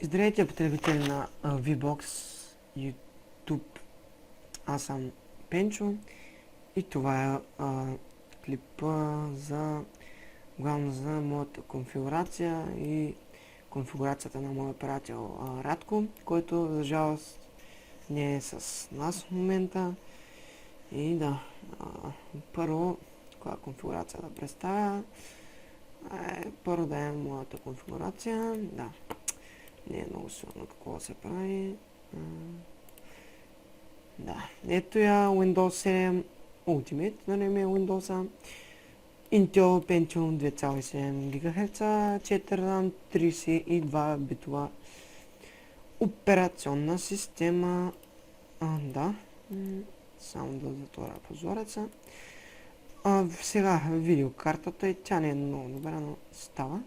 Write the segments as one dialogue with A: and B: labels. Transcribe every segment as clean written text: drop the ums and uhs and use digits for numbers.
A: Здравейте, потребители на VBOX YouTube. Аз съм Пенчо и това е клипа главно за моята конфигурация и конфигурацията на моя приятел Радко, който за жалост не е с нас в момента. И да, първо, коя конфигурация да представя? Първо да е моята конфигурация. Да. Не е много силно какво се прави. Да, ето я Windows 7 Ultimate, нали ми е Windows-а. Intel Pentium 2,7 ГГц, 4 RAM, 32 битова операционна система. Да, само да затворя прозореца. Сега видеокартата и тя не е много добра, но става.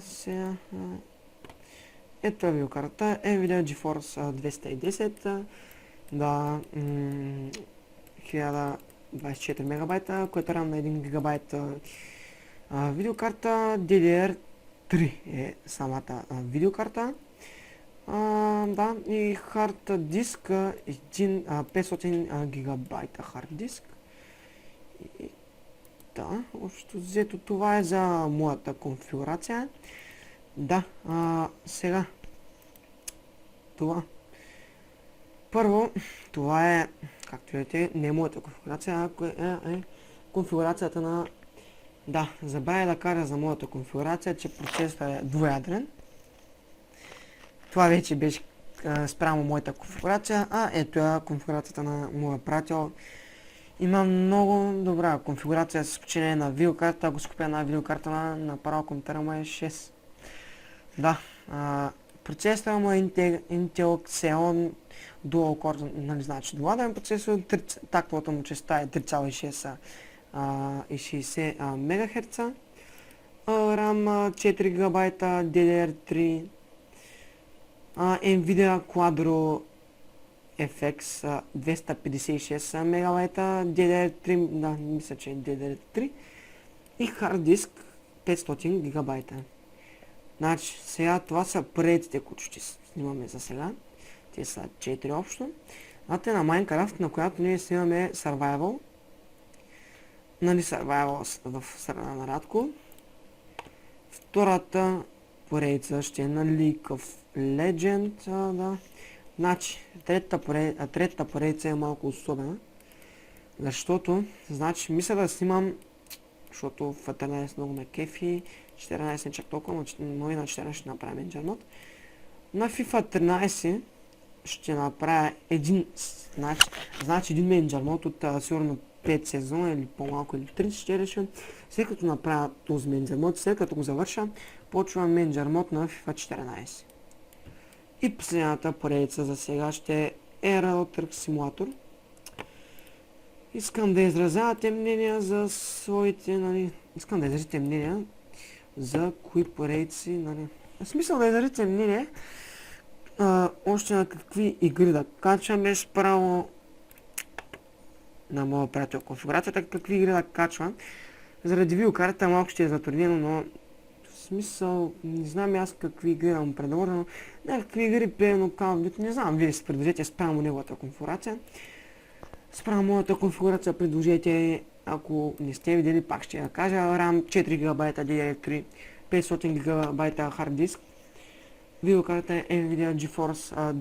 A: Сега... Ето видеокарта, NVIDIA GeForce 210, да, 1024 мегабайта, което е равно на 1 гигабайт видеокарта, DDR3 е самата видеокарта, да, и хард диск, 500 гигабайта хард диск. Да, общо взето това е за моята конфигурация. Да, сега това. Първо, това е, както видите, не е моята конфигурация, а е конфигурацията на... Да, забравя да кажа за моята конфигурация, че процесът е двуядрен. Това вече беше спрямо моята конфигурация, ето е конфигурацията на моя приятел. Има много добра конфигурация с подчинение на видеокарта, ако си купя една видеокарта направо компютъра му е 6. Да, процесора му е Intel Xeon Dual Core, нали, значи двуядрен процесор, тактовата му честа е 3,6 и 60 МГц, RAM 4 ГБ, DDR3, NVIDIA Quadro FX 256 МБ, DDR3, да, мисля, че е DDR3 и хард диск 500 ГБ. Значи, сега това са поредиците, които ще снимаме за сега. Те са 4 общо. Те на Minecraft, на която ние снимаме Survival. Нали, Survival в страна на Радко. Втората поредица ще е на League of Legends. Да. Значи, третата поредица е малко особена. Защото, значи, мисля да снимам, защото в 13 много ме кефи, 14 не чак толкова, но и на 14 ще направим Engine Mode. На FIFA 13 ще направя един, значи един Engine Mode от сигурно 5 сезона или по-малко или 3 ще решим. След като направя този Engine Mode, след като го завърша, почвам Engine Mode на FIFA 14. И последната поредица за сега ще е Aerial Truck Simulator. Искам да изразявате мнения за своите, нали, искам да изразите мнения за кои поредици, нали, в смисъл да изразите мнение, още на какви игри да качваме справо на моя приятел конфигурацията, какви игри да качвам. Заради видеокарта малко ще е затруднено, но в смисъл, не знам аз какви игри да му предложа, но някакви игри, примерно Call of Duty, не знам, вие си предложите спрямо неговата конфигурация. Спрямо моята конфигурация предложете, ако не сте видели, пак ще я кажа, RAM 4 ГБ, DDR3, 500 ГБ хард диск, видеокарта е NVIDIA GeForce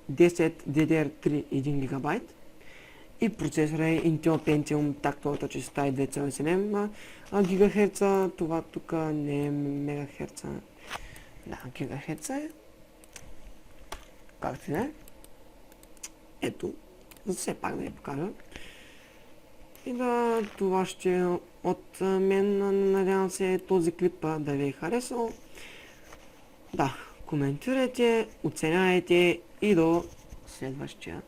A: 210 DDR3 1 ГБ и процесор е Intel Pentium, тактовата честота е 2,7 ГГц, това тук не е МГц, да, ГГц е, както не е, ето. Все пак да я покажа. И да, това ще е от мен. Надявам се този клип да ви е харесал. Да, коментирайте, оценявайте и до следващия.